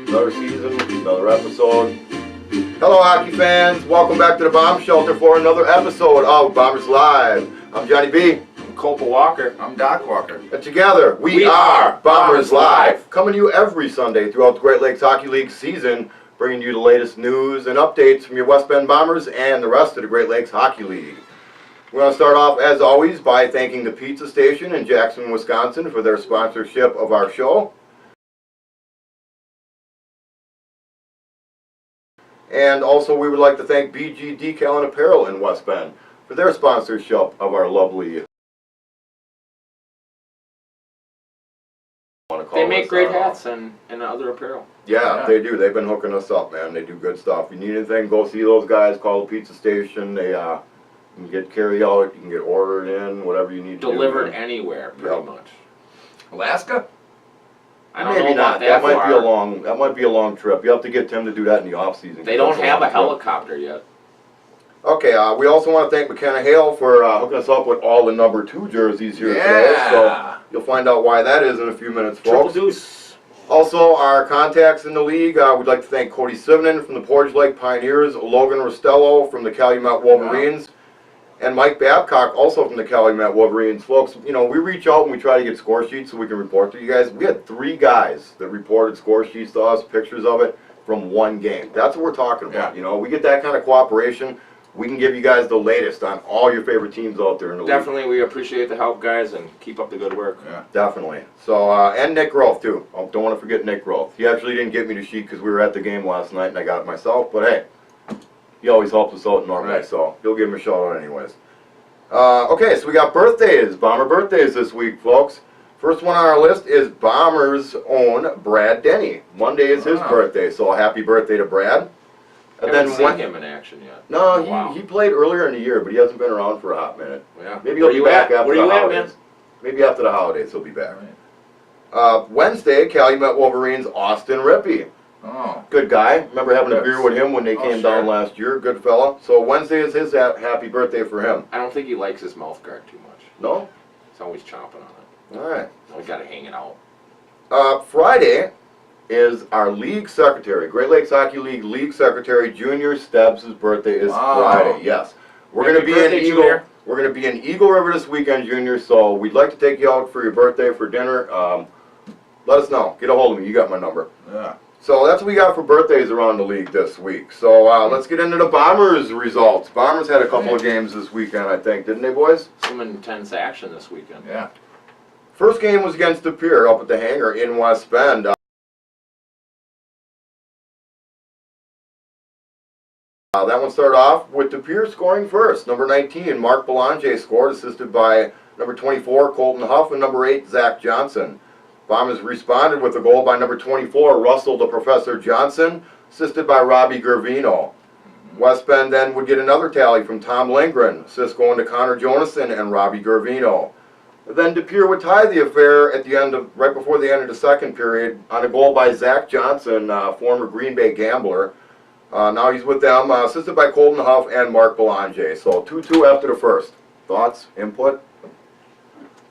Another season, another episode. Hello, hockey fans. Welcome back to the Bomb Shelter for another episode of Bombers Live. I'm Johnny B. I'm Copa Walker. I'm Doc Walker. And together, we are Bombers Live. Coming to you every Sunday throughout the Great Lakes Hockey League season, bringing you the latest news and updates from your West Bend Bombers and the rest of the Great Lakes Hockey League. We're going to start off, as always, by thanking the Pizza Station in Jackson, Wisconsin for their sponsorship of our show. And also, we would like to thank BG Decal and Apparel in West Bend for their sponsorship of our lovely... They make great hats and other apparel. Yeah, they do. They've been hooking us up, man. They do good stuff. If you need anything, go see those guys. Call the Pizza Station. They you can get carry out. You can get ordered in, whatever you need. Delivered anywhere, pretty much. Alaska? I don't Maybe know about not. That might far. be a long. That might be a long trip. You have to get Tim to do that in the off season. They don't have a helicopter yet. Okay, we also want to thank McKenna Hale for hooking us up with all the number 2 jerseys here today. So you'll find out why that is in a few minutes, folks. Triple deuce. Also, our contacts in the league, we'd like to thank Cody Sivnen from the Portage Lake Pioneers, Logan Rostello from the Calumet Wolverines, and Mike Babcock, also from the Calumet Wolverines. Folks, you know, we reach out and we try to get score sheets so we can report to you guys. We had 3 guys that reported score sheets to us, pictures of it, from one game. That's what we're talking about. You know, we get that kind of cooperation. We can give you guys the latest on all your favorite teams out there in the league. Definitely, we appreciate the help, guys, and keep up the good work. Yeah, definitely. So, and Nick Groth, too. Don't want to forget Nick Groth. He actually didn't get me the sheet because we were at the game last night and I got it myself. But hey, he always helps us out normally, so he'll give him a shout out anyways. Okay, so we got birthdays, Bomber birthdays this week, folks. First one on our list is Bombers' own Brad Denny. Monday is his birthday, so happy birthday to Brad. And then seen him in action yet. No, he played earlier in the year, but he hasn't been around for a hot minute. Yeah. Maybe he'll be back after the holidays. Maybe after the holidays he'll be back. Wednesday, Calumet Wolverines, Austin Rippey. Oh. Good guy. Remember having a beer with him when they came down last year. Good fella. So Wednesday is his happy birthday for him. I don't think he likes his mouth guard too much. No? He's always chomping on it. All right. We got to hang it out. Friday is our league secretary, Great Lakes Hockey League league secretary Junior Stebbs' birthday is Friday. Yes, we're going to be in Eagle. Junior. We're going to be in Eagle River this weekend, Junior. So we'd like to take you out for your birthday for dinner. Let us know. Get a hold of me. You got my number. Yeah. So that's what we got for birthdays around the league this week. So let's get into the Bombers results. Bombers had a couple of games this weekend, I think, didn't they, boys? Some intense action this weekend. Yeah. First game was against De Pere up at the hangar in West Bend. That one started off with De Pere scoring first. Number 19, Mark Belanger scored, assisted by number 24, Colton Huff, and number 8, Zach Johnson. Bombers responded with a goal by number 24, Russell the Professor Johnson, assisted by Robbie Gervino. West Bend then would get another tally from Tom Lindgren, assist going to Connor Jonason and Robbie Gervino. Then De Pere would tie the affair at the end of, right before the end of the second period on a goal by Zach Johnson, former Green Bay Gambler. Now he's with them, assisted by Colton Huff and Mark Belanger. So 2-2 after the first. Thoughts? Input?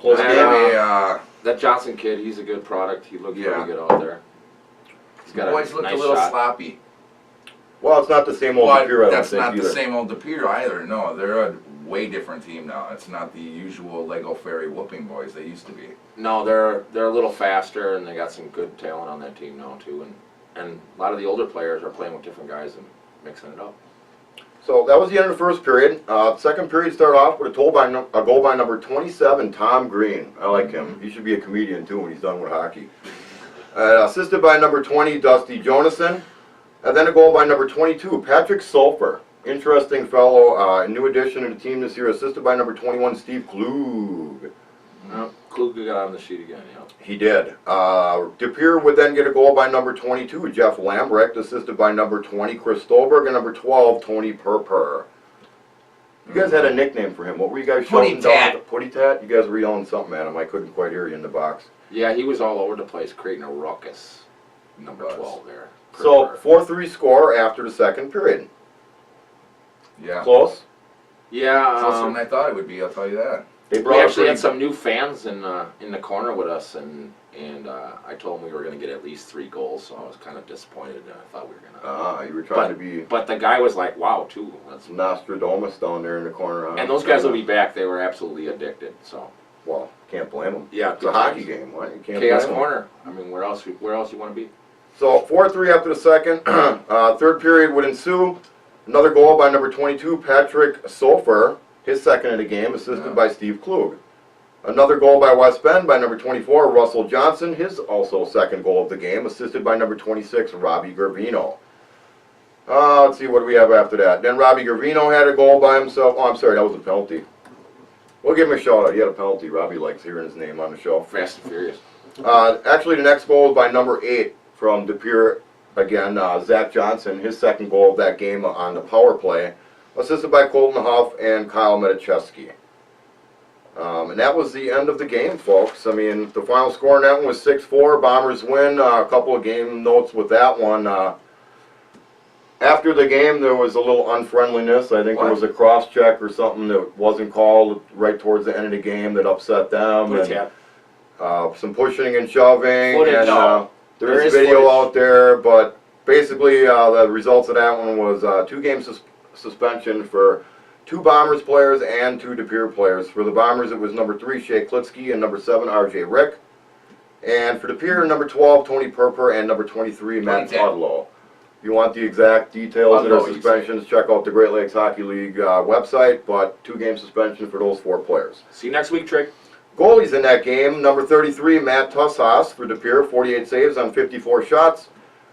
Close game. That Johnson kid, he's a good product. He looks really good out there. He's got always looked nice a little shot. Sloppy. Well, it's not the same old De Pere, I don't that's think, not either. the same old De Pere either. No, they're a way different team now. It's not the usual Lego Ferry whooping boys they used to be. No, they're a little faster, and they got some good talent on that team now too. And a lot of the older players are playing with different guys and mixing it up. So that was the end of the first period. Second period started off with a goal by number 27, Tom Green. I like him. He should be a comedian too when he's done with hockey. Assisted by number 20, Dusty Jonason. And then a goal by number 22, Patrick Sulfur. Interesting fellow, new addition to the team this year, assisted by number 21, Steve Klug. Klug got on the sheet again, yeah. He did. De Pere would then get a goal by number 22, Jeff Lambrecht, assisted by number 20, Chris Stolberg, and number 12, Tony Purper. You guys had a nickname for him. What were you guys shouting down? Putty Tat? You guys were yelling something at him. I couldn't quite hear you in the box. Yeah, he was all over the place, creating a ruckus. Number 12 there. So, 4-3 score after the second period. Yeah. Close? Yeah. Closer than I thought it would be, I'll tell you that. They We brought actually a had some new fans in the corner with us, and I told them we were going to get at least 3 goals, so I was kind of disappointed, and I thought we were going to. You were trying to be But the guy was like, wow, too. That's, Nostradamus down there in the corner. Huh? and those guys will be back. They were absolutely addicted, so. Well, can't blame them. Yeah, It's a hockey game. What? You can't Chaos blame 'em. corner. I mean, where else you want to be? So 4-3 after the second. Third period would ensue. Another goal by number 22, Patrick Sofer, his second of the game, assisted by Steve Klug. Another goal by West Bend by number 24, Russell Johnson, his also second goal of the game, assisted by number 26, Robbie Gervino. Let's see, what do we have after that? Then Robbie Gervino had a goal by himself. Oh, I'm sorry, that was a penalty. We'll give him a shout out. He had a penalty. Robbie likes hearing his name on the show. Fast and Furious. Actually, the next goal is by number 8 from De Pere, again, Zach Johnson, his second goal of that game on the power play, assisted by Colton Huff and Kyle Medichevsky. And that was the end of the game, folks. I mean, the final score in that one was 6-4. Bombers win. A couple of game notes with that one. After the game, there was a little unfriendliness. I think there was a cross-check or something that wasn't called right towards the end of the game that upset them. And, some pushing and shoving. Footage. And There there's is video footage. out there, but basically the results of that one was 2-game suspension for 2 Bombers players and 2 De Pere players. For the Bombers, it was number 3, Shea Klitsky, and number 7, R.J. Rick. And for De Pere, number 12, Tony Perper, and number 23, Matt Tudlow. If you want the exact details of their suspensions, check out the Great Lakes Hockey League website, but 2-game suspension for those 4 players. See you next week, Trick. Goalies in that game, number 33, Matt Tusshaus for De Pere, 48 saves on 54 shots.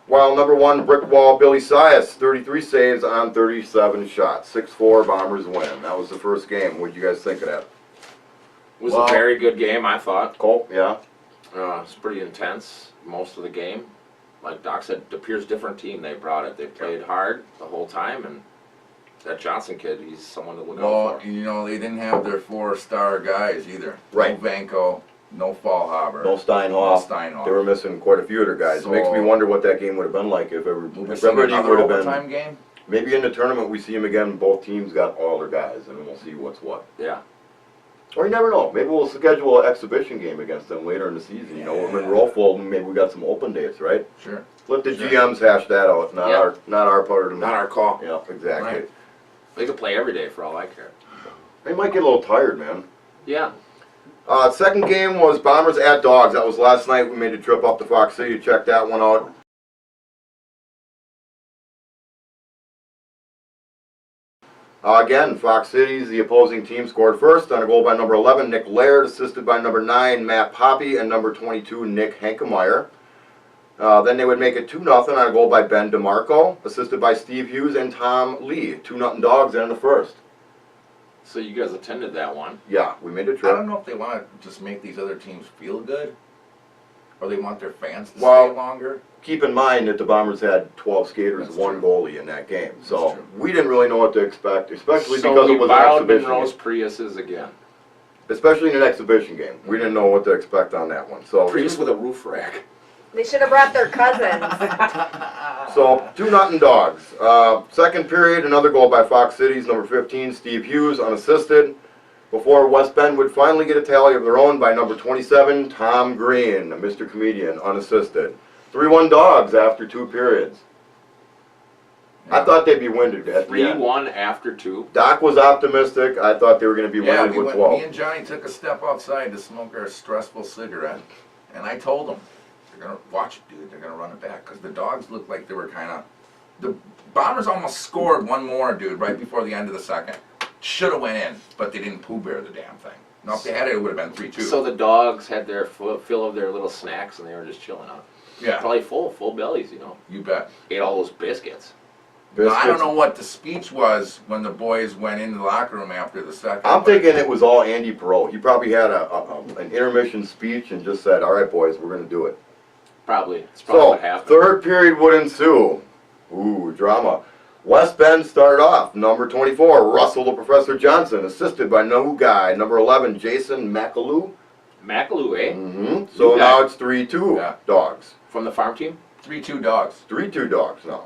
While number 1, Brick Wall, Billy Sias, 33 saves on 37 shots. 6-4, Bombers win. That was the first game. What did you guys think of that? It was a very good game, I thought. Cole, yeah? It's pretty intense, most of the game. Like Doc said, De Pere's different team. They brought it. They played hard the whole time, and that Johnson kid, he's someone to look out Well, for. you know, they didn't have their 4-star guys either. Right. No Vanko, no Fallhaber. No Steinhoff. No Steinhoff. They were missing quite a few of their guys. It makes me So- wonder what that game would have been like if We'll be everybody seeing another would have been. overtime game? Maybe in the tournament we see them again. Both teams got all their guys, and we'll see what's what. Yeah. Or you never know. Maybe we'll schedule an exhibition game against them later in the season. You know, when Monroe fold, maybe we got some open dates, right? Sure. Let the GMs hash that out. Not Yeah. our part of the. Not our call. Yeah, exactly. Right. They could play every day for all I care. They might get a little tired, man. Yeah. Second game was Bombers at Dogs. That was last night. We made a trip up to Fox City to check that one out. Again, Fox City's the opposing team scored first on a goal by number 11, Nick Laird, assisted by number 9, Matt Poppy, and number 22, Nick Hankemeyer. Then they would make it 2-0 on a goal by Ben DeMarco, assisted by Steve Hughes and Tom Lee. 2-0 Dogs in the first. So you guys attended that one. Yeah, we made a I trip. don't know if they want to just make these other teams feel good, or they want their fans to Well, stay longer. Keep in mind that the Bombers had 12 skaters, That's 1 true. goalie in that game. So That's true. we didn't really know what to expect, especially So because we it was an borrowed exhibition Monroe's game. Priuses again. Especially in an exhibition game. We didn't know what to expect on that one. So Prius with a roof rack. They should have brought their cousins. So 2-0 Dogs. Second period, another goal by Fox City's number 15, Steve Hughes, unassisted. Before West Bend would finally get a tally of their own by number 27, Tom Green, Mr. Comedian, unassisted. 3-1 Dogs after 2 periods. I thought they'd be winded at the end. 3-1 after 2. Doc was optimistic. I thought they were going to be Yeah, winded with me 12. and Johnny took a step outside to smoke our stressful cigarette, and I told them, they're going to watch it, dude. They're going to run it back, because the Dogs looked like they were kind of... The Bombers almost scored one more, dude, right before the end of the second. Should have went in, but they didn't Pooh Bear the damn thing. No, if they had it, it would have been 3-2. So the Dogs had their fill of their little snacks, and they were just chilling out. yeah, Probably full bellies, you know. you bet. Ate all those biscuits. Now, I don't Biscuits. know what the speech was when the boys went into the locker room after the second. I'm but- thinking it was all Andy Perot. He probably had an intermission speech and just said, all right, boys, we're going to do it. Probably. It's probably So, what happened. third period would ensue. Ooh, drama. West Bend started off. Number 24, Russell the Professor Johnson, assisted by no guy. Number 11, Jason McAloo. McAloo, eh? So New now guy. it's 3-2 Yeah. Dogs. From the farm team? 3-2 Dogs. 3-2 Dogs now.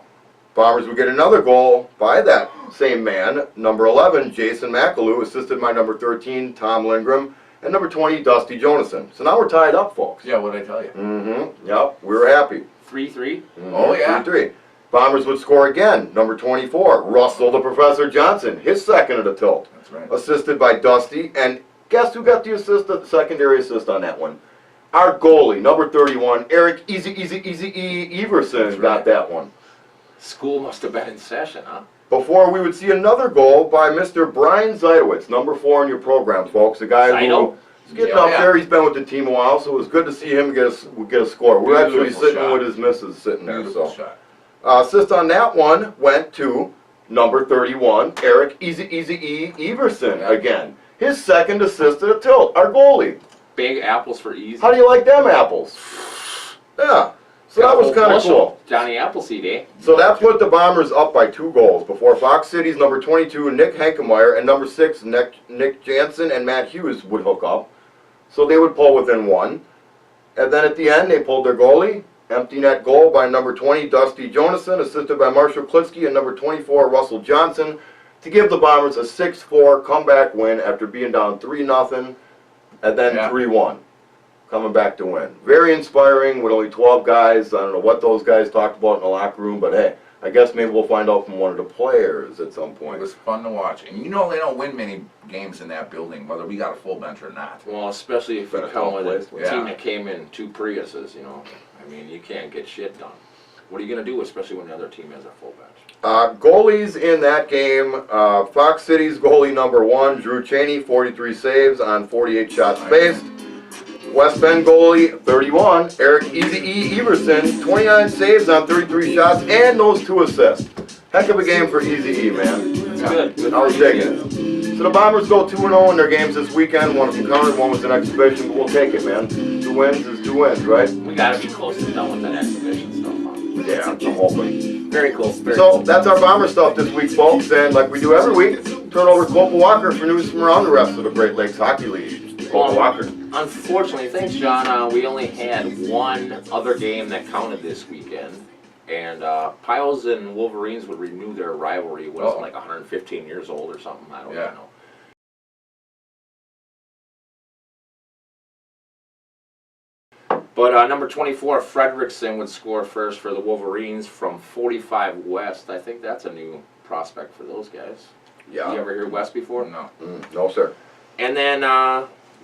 Bombers would get another goal by that same man, number 11, Jason McAloo, assisted by number 13, Tom Lindgren, and number 20, Dusty Jonason. So now we're tied up, folks. Yeah, what'd I tell you? Mm-hmm. Yep, we were happy. 3-3. Oh, yeah. 3-3. Bombers would score again, number 24, Russell the Professor Johnson, his second at a tilt. That's right. Assisted by Dusty, and guess who got the assist, the secondary assist on that one? Our goalie, number 31, Eric Easy Everson That's got right. that one. School must have been in session, huh? Before we would see another goal by Mr. Brian Zydowitz, number 4 in your program, folks. The guy Zydo? who's getting Yeah, up yeah. there. He's been with the team a while, so it was good to see him get a score. We're actually Beautiful sitting shot. with his missus sitting there. Beautiful So shot. assist on that one went to number 31, Eric Easy Everson Yeah. again. His second assist at a tilt. Our goalie. Big apples for easy. How do you like them apples? Yeah. So that was kind of cool. Johnny Appleseed, eh? So that put the Bombers up by 2 goals before Fox City's number 22, Nick Hankemeyer, and number 6, Nick Jansen and Matt Hughes would hook up. So they would pull within 1. And then at the end, they pulled their goalie. Empty net goal by number 20, Dusty Jonason, assisted by Marshall Klitsky and number 24, Russell Johnson, to give the Bombers a 6-4 comeback win after being down 3-0 and then Yeah. 3-1. Coming back to win. Very inspiring with only 12 guys. I don't know what those guys talked about in the locker room, but hey, I guess maybe we'll find out from one of the players at some It point. was fun to watch. And you know they don't win many games in that building, whether we got a full bench or not. Well, especially if you Been a come tough with place. a team Yeah. that came in 2 Priuses, you know. I mean, you can't get shit done. What are you going to do, especially when the other team has a full bench? Goalies in that game, Fox City's goalie number 1, Drew Cheney, 43 saves on 48 shots faced. West Bend goalie 31, Eric Easy Everson, 29 saves on 33 shots and those 2 assists. Heck of a game for Easy E, man. It's good. Good I was for digging it. So the Bombers go 2-0 in their games this weekend. One of them counted, one was an exhibition, but we'll take it, man. 2 wins is 2 wins, right? We got to be close to done with that exhibition stuff, huh? Yeah, I'm hoping. Very close. Very So close. that's our Bomber stuff this week, folks. And like we do every week, turn over to Copel Walker for news from around the rest of the Great Lakes Hockey League. Copel Walker. Unfortunately, thanks, John. We only had one other game that counted this weekend. And Piles and Wolverines would renew their rivalry. What is it, like 115 years old or something? I don't Yeah. know. But number 24, Fredrickson, would score first for the Wolverines from 45 West. I think that's a new prospect for those guys. Yeah. You ever hear West before? No. No, sir. And then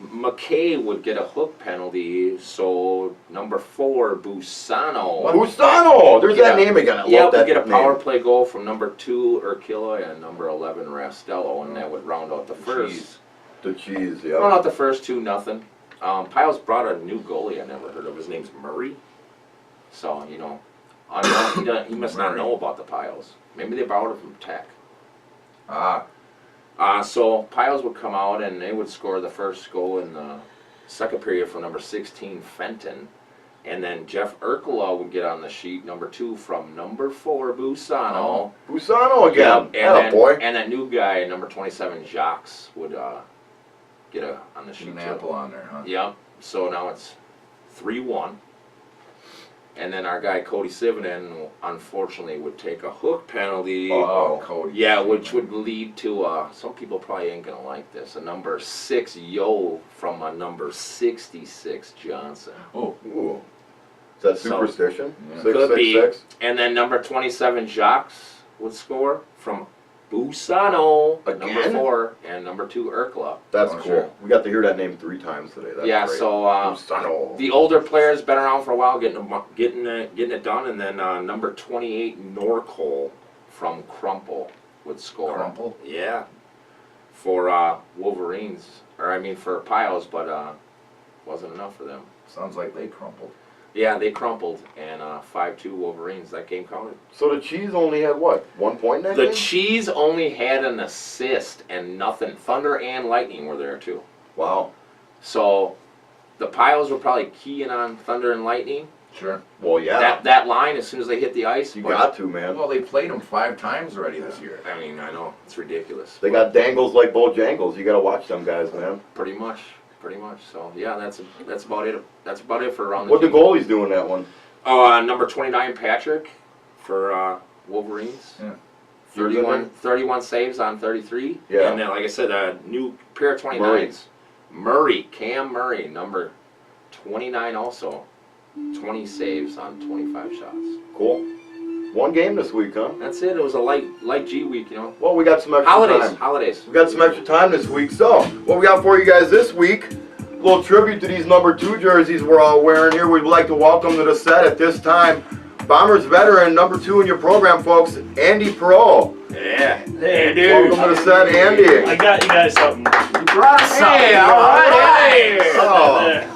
McKay would get a hook penalty, so number 4, Busano. Busano! There's that Yeah. name again. I Yeah, love we that get a power name. play goal from number 2, Urquilla, and number 11, Rastello, and that would round out the first. The cheese, Round yeah. out the first 2-0. Piles brought a new goalie I never heard of. His name's Murray. So, you know, unknown, he must not Murray. know about the Piles. Maybe they borrowed it from Tech. Ah, So Piles would come out and they would score the first goal in the second period from number 16, Fenton. And then Jeff Urquilla would get on the sheet, number 2 from number 4, Busano. Busano again. and boy. and that new guy, number 27, Jacques, would get on the sheet an too. apple on there, huh? Yep. So now it's 3-1. And then our guy Cody Sivanen, unfortunately, would take a hook penalty. Oh, Cody. Yeah, which would lead to, some people probably ain't going to like this, a number 6 Yo from a number 66 Johnson. Oh, Ooh. Is that superstition? Yeah. Could be. 666? And then number 27 Jacques would score from Busano, number Again? 4, and number 2 Urquilla. That's Oh, cool. sure. We got to hear that name 3 times today. That's Yeah, great. so Busano. the older players been around for a while, getting it done, and then number 28 Norcol from Crumple would score. Crumple? Yeah, for Wolverines, or I mean for Piles, but wasn't enough for them. sounds like they crumpled. Yeah, they crumpled, and 5-2 Wolverines. That game counted. So the cheese only had what? 1 point in that The game? Cheese only had an assist and nothing. Thunder and Lightning were there too. Wow. So the Piles were probably keying on Thunder and Lightning. Sure. Well, yeah. That line as soon as they hit the ice. You but- got to, man. Well, they played them 5 times already this year. I mean, I know it's ridiculous. They got dangles like Bojangles. You got to watch them guys, man. pretty much. So yeah, that's about it. That's about it for around the. What the team. goalies doing that one? Number 29 Patrick for Wolverines. Yeah. 31 saves on 33. Yeah. And then, like I said, a new pair of 29s. Cam Murray, number 29 also. 20 saves on 25 shots. Cool. One game this week, huh? That's it. It was a light G week, you know. Well, we got some extra time. Holidays. We got some extra time this week. So, what we got for you guys this week, a little tribute to these number 2 jerseys we're all wearing here. We'd like to welcome to the set at this time, Bombers veteran, number 2 in your program, folks, Andy Parrott. Yeah. Hey, dude. Welcome to the set, Andy. I got you guys something. You brought us Hey, all right. Oh,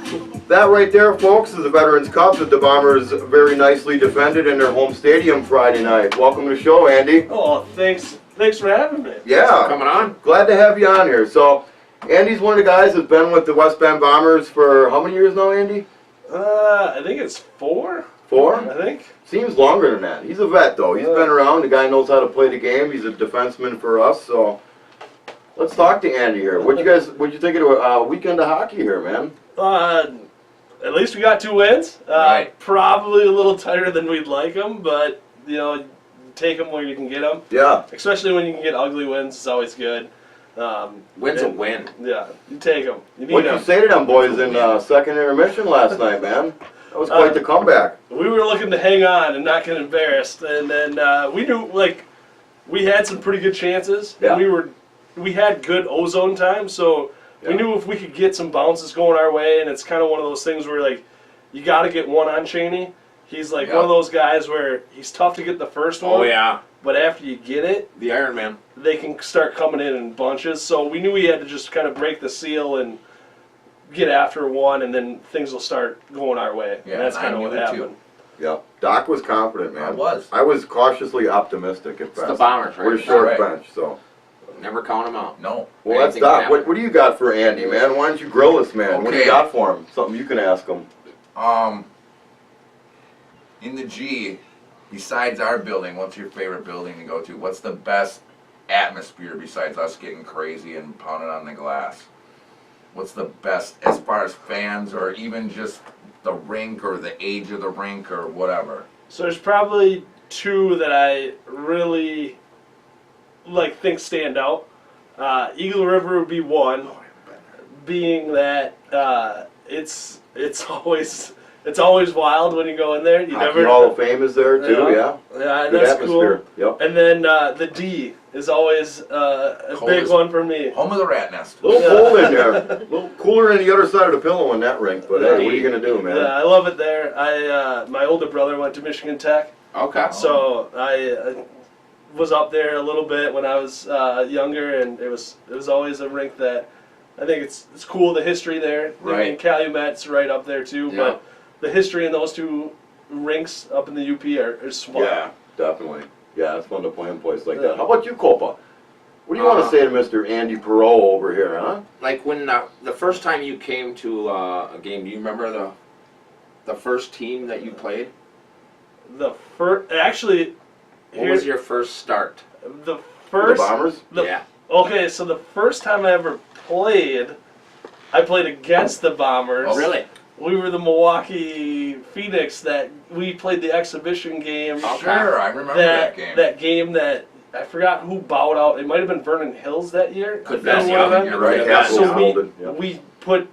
that right there, folks, is the Veterans Cup that the Bombers very nicely defended in their home stadium Friday night. Welcome to the show, Andy. Oh, thanks for having me. Yeah. Coming on. Glad to have you on here. So, Andy's one of the guys that's been with the West Bend Bombers for how many years now, Andy? I think it's 4. 4? I think. Seems longer than that. He's a vet, though. He's been around. The guy knows how to play the game. He's a defenseman for us. So, let's talk to Andy here. What'd you think of the weekend of hockey here, man? At least we got 2 wins. Right. Probably a little tighter than we'd like them, but you know, take them where you can get them. Yeah. Especially when you can get ugly wins, it's always good. Win's a win. Yeah, you take them. You need What'd you them. say to them boys in second intermission last night, man? That was quite the comeback. We were looking to hang on and not get embarrassed, and then we knew we had some pretty good chances. Yeah. And we had good ozone time, so we Yeah. knew if we could get some bounces going our way. And it's kind of one of those things where you got to get one on Cheney. He's one of those guys where he's tough to get the first one. Oh, yeah. But after you get it, The Iron Man. they can start coming in bunches. So we knew we had to just kind of break the seal and get after one, and then things will start going our way. Yeah, and that's I kind of knew what it too. happened. Yeah. Doc was confident, man. I was. cautiously optimistic at It's best. the Bombers, right? We're a short Right. bench, so. Never count them out. No. Well, that's Anything Doc. can What happen. do you got for Andy, man? Why don't you grill us, man? What do you Okay. got for him? Something you can ask him. In the G, besides our building, what's your favorite building to go to? What's the best atmosphere besides us getting crazy and pounding on the glass? What's the best as far as fans or even just the rink or the age of the rink or whatever? So there's probably 2 that I really think stand out. Eagle River would be one, being that it's always wild when you go in there. You Hockey never Hall of Fame is there, too, yeah. Yeah, and Good that's atmosphere. cool. Yep. And then the D is always a Cold big as- one for me. Home of the rat nest. A little cold in there. A little cooler on the other side of the pillow in that rink, but hey, what are you going to do, man? Yeah, I love it there. My older brother went to Michigan Tech, Okay. so I was up there a little bit when I was younger, and it was always a rink that I think it's cool. The history there, Right. And Calumet's right up there too. Yeah. But the history in those 2 rinks up in the UP are smart. Yeah, definitely. Yeah, it's fun to play in a place like Yeah. that. How about you, Copa? What do you want to say to Mr. Andy Parrott over here, huh? Like when the first time you came to a game, do you remember the first team that you played? The first, actually, What was your first start? the The first. Bombers? Yeah. Okay, so the first time I ever played, I played against the Bombers. Oh, really? We were the Milwaukee Phoenix that we played the exhibition game. Okay. Sure, I remember that game. That game that I forgot who bowed out. It might have been Vernon Hills that year. Could That be, would have yeah, been. you're Right, right. Capitals So folded. Yeah. we put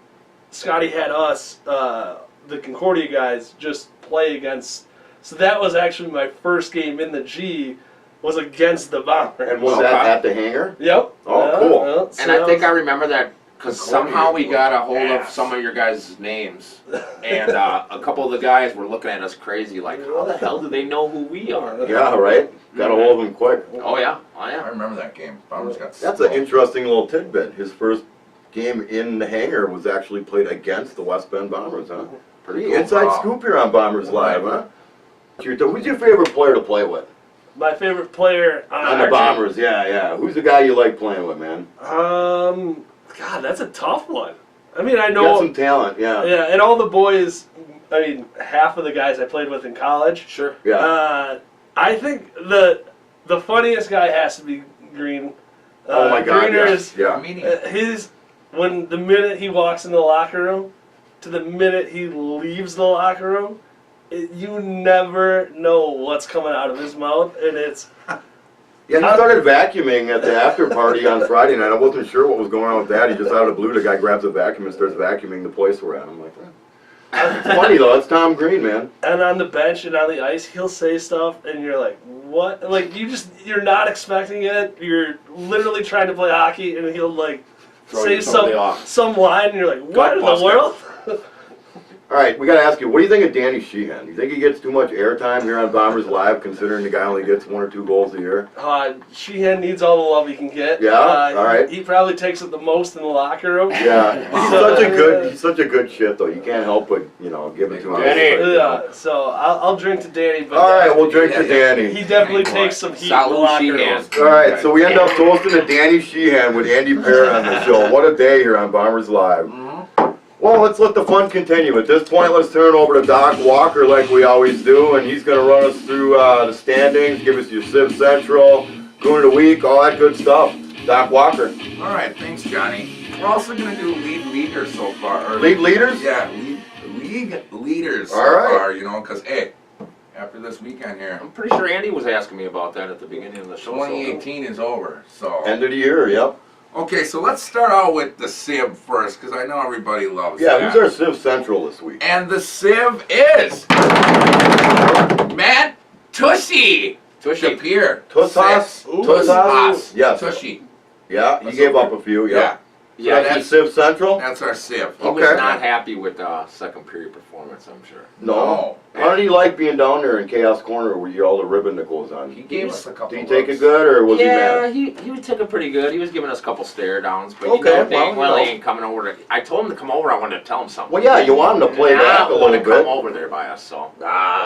Scotty had us, the Concordia guys, just play against. So that was actually my first game in the G, was against the Bombers. And was that at the hangar? Yep. Oh, cool. So And I that think I was- remember that because Concordia somehow we got a was hold of ass. some of your guys' names, and a couple of the guys were looking at us crazy, like, how the hell do they know who we are? Yeah, right? Got a hold of him quick. Oh yeah, oh I yeah. remember that game. Bombers got That's an interesting little tidbit. His first game in the hangar was actually played against the West Bend Bombers, huh? Pretty Pretty cool. inside Wow. scoop here on Bombers Live, huh? Who's your favorite player to play with? My favorite player on On our the team. Bombers, yeah. Who's the guy you like playing with, man? God, that's a tough one. I mean, I Got know. some talent, yeah. Yeah, and all the boys. I mean, half of the guys I played with in college. Sure. Yeah. I think the funniest guy has to be Green. Oh my God, Greener yes. is Yeah. his when the minute he walks in the locker room to the minute he leaves the locker room You never know what's coming out of his mouth, and it's Yeah, he started vacuuming at the after party on Friday night. I wasn't sure what was going on with that. He just out of the blue, the guy grabs a vacuum and starts vacuuming the place we're at. I'm like, it's funny though. It's Tom Green, man. and on the bench and on the ice, he'll say stuff, and you're like, what? Like you're not expecting it. You're literally trying to play hockey, and he'll like Throw say you totally off. some line, and you're like, what in the Gutbuster. world? All right, we got to ask you, what do you think of Danny Sheehan? You think he gets too much airtime here on Bombers Live, considering the guy only gets 1 or 2 goals a year? Sheehan needs all the love he can get. Yeah? All right. He probably takes it the most in the locker room. Yeah, he's such a good shit though. You can't help but give it to him. Danny. Yeah, so I'll drink to Danny, but All right, we'll drink to Danny. he definitely takes some heat in the Salute locker Sheehan. room. All right, so we end up toasting to Danny Sheehan with Andy Parrott on the show. What a day here on Bombers Live. Well, let's let the fun continue. At this point, let's turn it over to Doc Walker like we always do, and he's going to run us through the standings, give us your Civ Central, Goon of the Week, all that good stuff. Doc Walker. All right, thanks, Johnny. We're also going to do league leaders so far. Or League leaders? Yeah, league leaders so All right. far, because, hey, after this weekend here, I'm pretty sure Andy was asking me about that at the beginning of the show. 2018 is over, so. End of the year, yep. Okay, so let's start out with the Civ first, because I know everybody loves Yeah, that. who's our Civ Central this week? And the Civ is Matt Tushy. Tushy. Pier. Tussas? Tussas. Yes. Tushy. Yeah, he gave up a few, yeah. Yeah, That's he, the Civ Central? That's our Civ. he was Okay. not happy with second period performance, I'm sure. No. How did he like being down there in Chaos Corner with all the ribbon that goes on? He gave us a couple Did he take it looks. good, or was Yeah, he mad? he took it pretty good. He was giving us a couple stare downs, but Okay, you know dang well, well you he know. ain't coming over to. I told him to come over. I wanted to tell him something. Well, yeah, you want him to play back a I little want to come bit. over there by us. So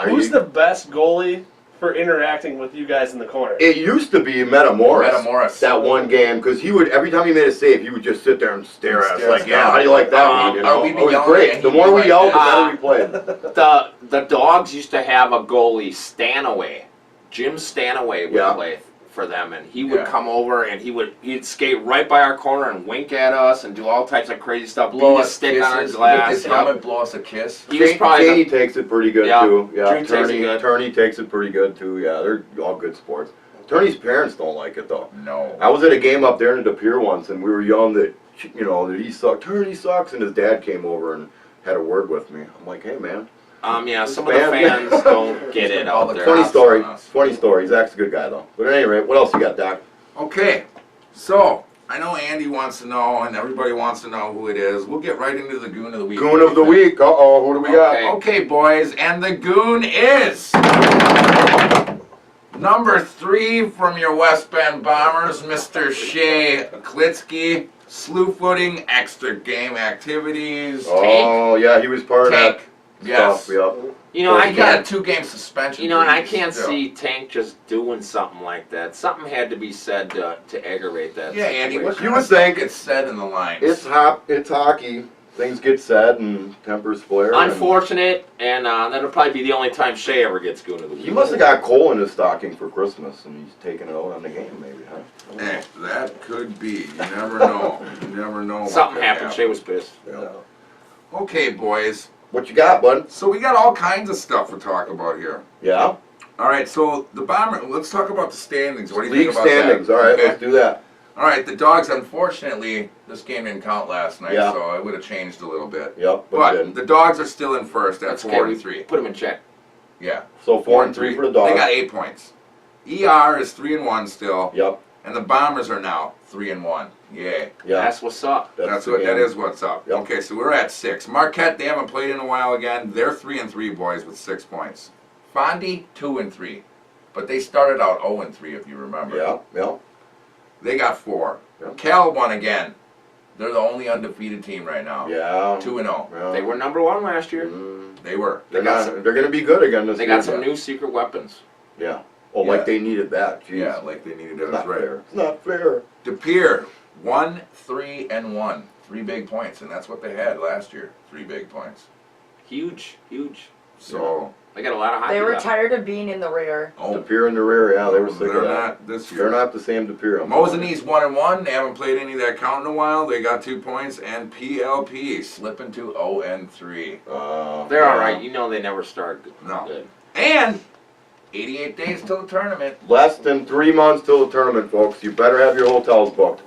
Who's the best goalie for interacting with you guys in the corner? It used to be Metamoris. Metamoris. That one game, because he would, every time he made a save, he would just sit there and stare at us Stare like, us yeah, down. how do you like that one? You know? Or we'd be It was yelling great. and The he'd more be we like, yelled, the better we played. the Dogs used to have a goalie, Stanaway. Jim Stanaway would Yeah. play for them, and he would Yeah. come over and he'd skate right by our corner and wink at us and do all types of crazy stuff. Blow Beat a us stick on our kisses, glass. With his Yep. helmet, blow us a kiss. He was probably Taney takes it pretty good, Yeah, too. Yeah, Drew takes it good. Turney takes it pretty good, too. Yeah, they're all good sports. Turney's parents don't like it, though. No. I was at a game up there in the pier once, and we were yelling that, that he sucked. Turney sucks, and his dad came over and had a word with me. I'm like, hey, man. yeah, some of the fans don't get it All out the there. Funny Cops story. on us. Funny story. Zach's a good guy, though. But at any rate, what else you got, Doc? Okay, so I know Andy wants to know, and everybody wants to know who it is. We'll get right into the Goon of the Week. Goon of the Week. Uh-oh, who do we got? Okay, boys, and the Goon is number 3 from your West Bend Bombers, Mr. Shea Klitsky. Slew footing, extra game activities. Oh, yeah, he was part of that Tank. Yes. stuff. Yep. You know, I He got a can't. 2-game suspension. You know, and I for can't still. see Tank just doing something like that. Something had to be said to aggravate that. Yeah, Andy, what situation. You kind would of stuff think gets said in the lines? It's hockey. Things get said and tempers flare. and Unfortunate, and that'll probably be the only time Shea ever gets Goon of the Week. He must have got coal in his stocking for Christmas, and he's taking it out on the game, maybe, huh? That could be. You never know. You never know. what Something could happened. happen. Shea was pissed. Yeah. Okay, boys. What you got, bud? So we got all kinds of stuff to talk about here. Yeah? All right, so the Bomber. Let's talk about the standings. What do you League think about standings. that? All right, Okay. let's do that. All right, the Dogs. Unfortunately, this game didn't count last night, Yeah. so it would have changed a little bit. Yep, But didn't. the Dogs are still in first at That's 4 okay. and 3. Put him in check. Yeah, So 4 and 3 for the Dogs. They got 8 points. ER is 3 and 1 still, Yep. and the Bombers are now 3 and 1. Yay. Yeah. That's what's up. That's the what. That game. is what's up. Yep. Okay, so we're at 6. Marquette, they haven't played in a while again. They're 3 and 3 boys with 6 points. Fondy 2 and 3, but they started out 0 and 3 if you remember. Yeah. Yeah. They got 4. Yep. Cal won again. They're the only undefeated team right now. Yeah. 2 and 0. Yeah. They were number 1 last year. They were. They're going to be good again this They year. got some new secret weapons. Yeah. Oh, Yeah. like they needed that. Jeez. Yeah, like they needed It's it. not That's right. fair. It's not fair. De Pere 1, 3 and 1. 3 big points, and that's what they had last year. 3 big points. Huge, huge. So They got a lot of hockey They were left. tired of being in the rear. Oh, DePere in the rear, yeah, they were sick they're of that. not this year. They're not the same DePere. Mosinese 1-1. They haven't played any of that count in a while. They got 2 points, and PLP slipping to 0-3. They're all right. You know they never start good. No. Good. And 88 days till the tournament. Less than 3 months till the tournament, folks. You better have your hotels booked.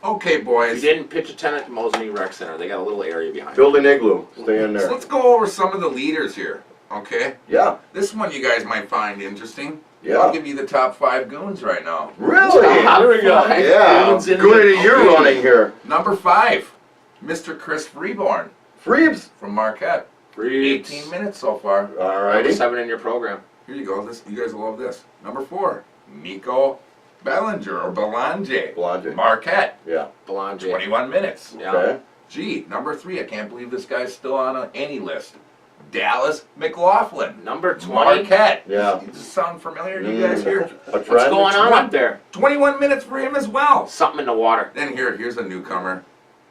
Okay, You boys. didn't pitch a tent at the Mosinee Rec Center. They got a little area behind. Building igloo, stay in So there. let's go over some of the leaders here. Okay, Yeah, this one you guys might find interesting. I'll yeah. give you the top 5 goons right now. Really? Here we go. Yeah. Goons in Good the- at you're Okay. running here. Number 5, Mr. Chris Freeborn Freebs. from Marquette. Freaks. 18 minutes so far. Number Alrighty. 7 in your program. Here you go. This you guys will love this. Number 4, Nico Bellinger or Belanger. Blonde. Marquette. Yeah. Belanger. 21 minutes. Yeah. Okay. Gee, number 3. I can't believe this guy's still on any list. Dallas McLaughlin. Number 20. Marquette. Yeah. Does this sound familiar to you guys here? A What's trend? going on up there? 21 minutes for him as well. Something in the water. Then here's a newcomer.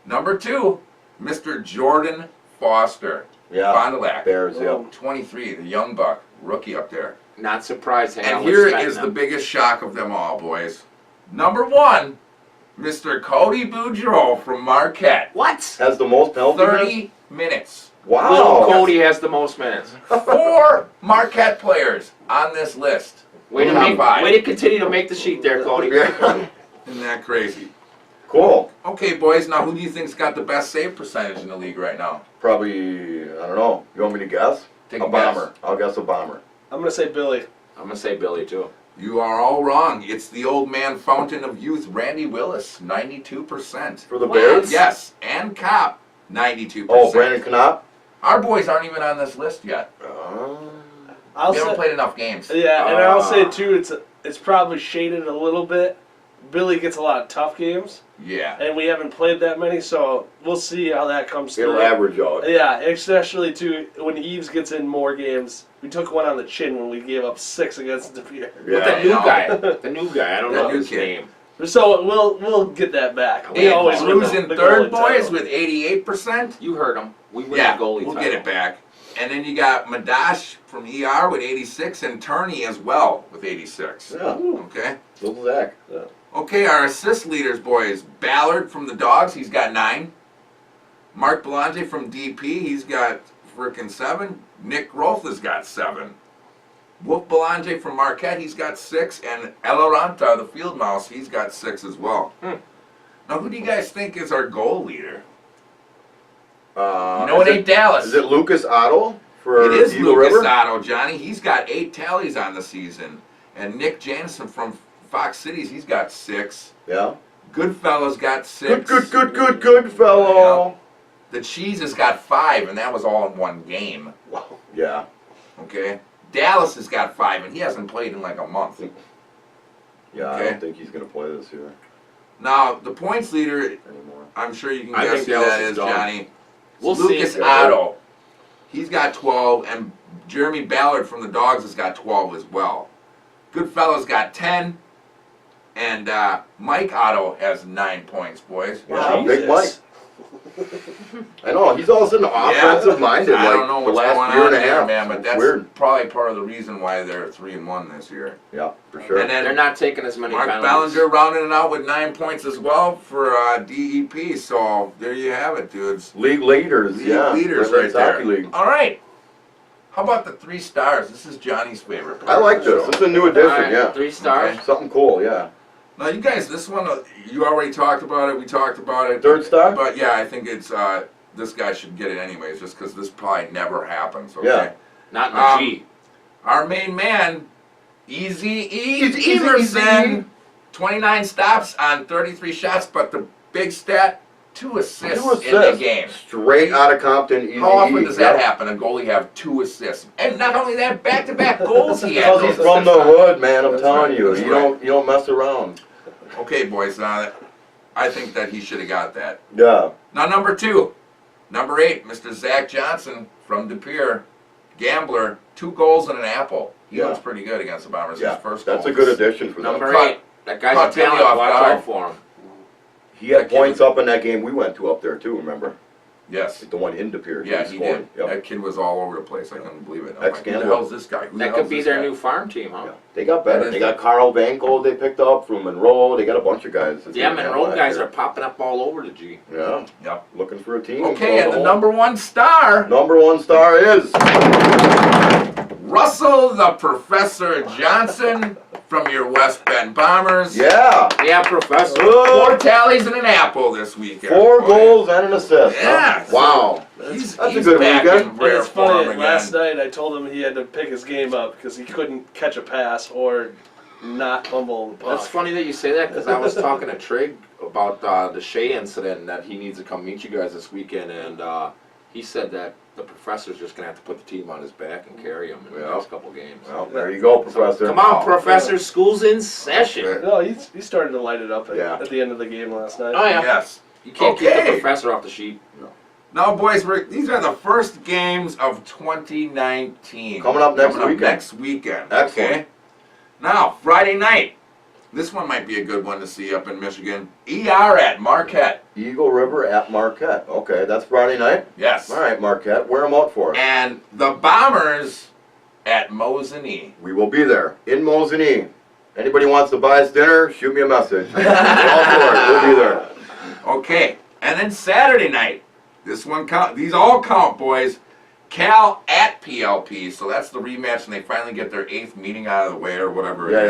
Number 2, Mr. Jordan Foster. Yeah. Fond du Lac. Bears, yeah. 23, the young buck, rookie up there. Not surprised. Hang out And with here Sven is now. the biggest shock of them all, boys. Number 1, Mr. Cody Boudreau from Marquette. What? Has the most penalties. 30 minutes. Wow. Little Cody has the most minutes. 4 Marquette players on this list. Way to, Top 5. way to continue to make the sheet there, Cody. Yeah. Isn't that crazy? Cool. Okay, boys, now who do you think's got the best save percentage in the league right now? Probably, I don't know. You want me to guess? Take a a guess. bomber. I'll guess a bomber. I'm gonna say Billy. I'm going to say Billy, too. You are all wrong. It's the old man fountain of youth, Randy Willis, 92%. For the What? Bears? Yes, and Cop, 92%. Oh, Brandon Knopp? Our boys aren't even on this list yet. I'll They haven't say, played enough games. yeah, and I'll say too. It's probably shaded a little bit. Billy gets a lot of tough games, Yeah. and we haven't played that many, so we'll see how that comes It'll through. average out. Yeah, especially too when Eves gets in more games. We took one on the chin when we gave up 6 against the Pier. With the Yeah. new know. guy. The new guy. I don't That know new his kid. name. So we'll get that back. We And always win who's in the third, goalie boys, title. with 88%? You heard him. We win Yeah, the goalie we'll title. get it back. And then you got Madash from ER with 86 and Turney as well with 86. Yeah. Okay. Little Zach. Okay, our assist leaders, boys. Ballard from the Dogs, he's got 9. Mark Belanger from DP, he's got frickin' 7. Nick Rolf has got 7. Wolf Belanger from Marquette, he's got 6. And Eloranta, the field mouse, he's got 6 as well. Now, who do you guys think is our goal leader? You know it ain't Dallas. Is it Lucas Otto for It is Eagle Lucas River? Otto, Johnny. He's got 8 tallies on the season. And Nick Jansen from Fox Cities, he's got 6. Yeah. Goodfellas got 6. Good fellow. The Cheese has got 5, and that was all in one game. Wow. Yeah. Okay. Dallas has got 5, and he hasn't played in like a month. Yeah, I Okay. don't think he's going to play this year Now, the points leader, anymore. I'm sure you can I guess think who Dallas that is is, done. Johnny. We'll see. Lucas Otto. He's got 12, and Jeremy Ballard from the Dogs has got 12 as well. Goodfellas got 10, and Mike Otto has 9 points, boys. Yeah, Jesus. Big Mike. I know, he's all of a sudden offensive minded I like don't know the what's last going year on and a there, half. man, but It's that's weird. probably part of the reason why they're 3-1 this year. Yeah, for sure. And then They're not taking as many Mark penalties. Ballinger rounding it out with 9 points as well for DEP. So there you have it, dudes. League leaders, League yeah. leaders Great right Lakes there. Hockey League. All right. How about the 3 stars? This is Johnny's favorite. I like this. This is a new addition, Alright, yeah. 3 stars. Okay. Something cool, yeah. Now, you guys, this one, you already talked about it. We talked about it. Third star? But yeah, I think it's this guy should get it anyways, just because this probably never happens. Okay. Yeah. Not in the G. Our main man, Easy Easy Everson, 29 stops on 33 shots, but the big stat, 2 assists, 2 in the assists. game. Straight out of Compton, easy. How often does that yeah. happen? A goalie have 2 assists, and not only that, back-to-back goals he had. Because he's those from the assists on. hood, man, I'm That's telling right, you. that's You don't mess around. Okay, boys, I think that he should have got that. Yeah. Now, number 2, number 8, Mr. Zach Johnson from De Pere, gambler, 2 goals and an apple. He Yeah. looks pretty good against the Bombers. Yeah. His first That's goal. a good addition for them. Number Cut. 8. That guy's Cut a talent. Billy off Watch guard. out for him. He had points up in that game we went to up there too, remember? Yes. The one in De Pere. Yeah, he scored. did. Yep. That kid was all over the place. I couldn't believe it. I'm like, who the Ex-Gambler. hell's this guy? Who the That hell's could be this their guy? new farm team, huh? Yeah. They got better. That is They got Carl Vanko they picked up from Monroe. They got a bunch of guys. that's Yeah, gonna Monroe have guys last are popping up all over the G. year. Yeah. Yep. Looking for a team. Okay, and the number one star, Number one star is Russell the Professor Johnson from your West Bend Bombers. yeah. Yeah, Professor. 4 tallies and an apple this weekend. 4 boy. goals and an assist. Yeah. Huh? Wow. He's That's a he's good back weekend. in rare It's funny. form Last again. night I told him he had to pick his game up because he couldn't catch a pass or not fumble the puck. That's funny that you say that because I was talking to Trig about the Shea incident and that he needs to come meet you guys this weekend, and he said that the professor's just going to have to put the team on his back and carry him in the Yeah. next couple games. Well, there you go, Professor. Come on, Oh, Professor, school's in session. Okay. No, he started to light it up Yeah. at the end of the game last night. Oh, yeah. Yes. You can't keep Okay. the professor off the sheet. Now, boys, these are the first games of 2019. Coming up next weekend. Next weekend. Excellent. Okay. Now, Friday night. This one might be a good one to see up in Michigan. ER at Marquette. Eagle River at Marquette. Okay, that's Friday night. Yes. All right, Marquette. Wear them out for us. And the Bombers at Mosinee. We will be there in Mosinee. Anybody wants to buy us dinner, shoot me a message. All for it. We'll be there. Okay. And then Saturday night. This one count. These all count, boys. Cal at PLP. So that's the rematch, and they finally get their 8th meeting out of the way, or whatever it is.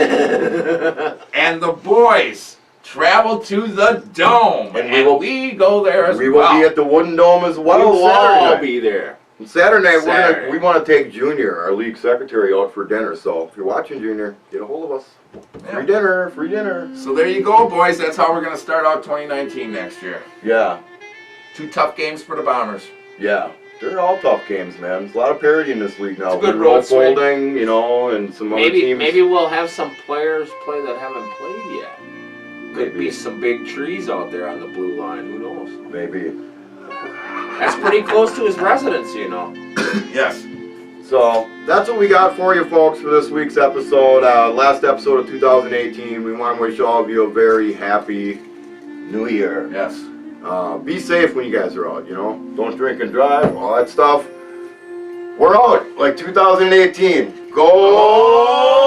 Yeah, right. And the boys travel to the Dome, And and we go there as We will well. be at the Wooden Dome as well We'll Saturday all night. be there. And Saturday night, Saturday. we want to take Junior, our league secretary, out for dinner. So if you're watching, Junior, get a hold of us. Yeah. Free dinner, free dinner. So there you go, boys. That's how we're going to start out 2019 next year. Yeah, 2 tough games for the Bombers. yeah. They're all tough games, man. There's a lot of parity in this league now. It's a good Monroe road swing. folding, you know, and some other Maybe teams. maybe we'll have some players play that haven't played yet. Could Maybe. be some big trees out there on the blue line. Who knows? Maybe. That's pretty close to his residence, you know. Yes. So that's what we got for you folks for this week's episode. Last episode of 2018. We want to wish all of you a very happy New Year. Yes. Be safe when you guys are out, you know. Don't drink and drive, all that stuff. We're out, like 2018. Go!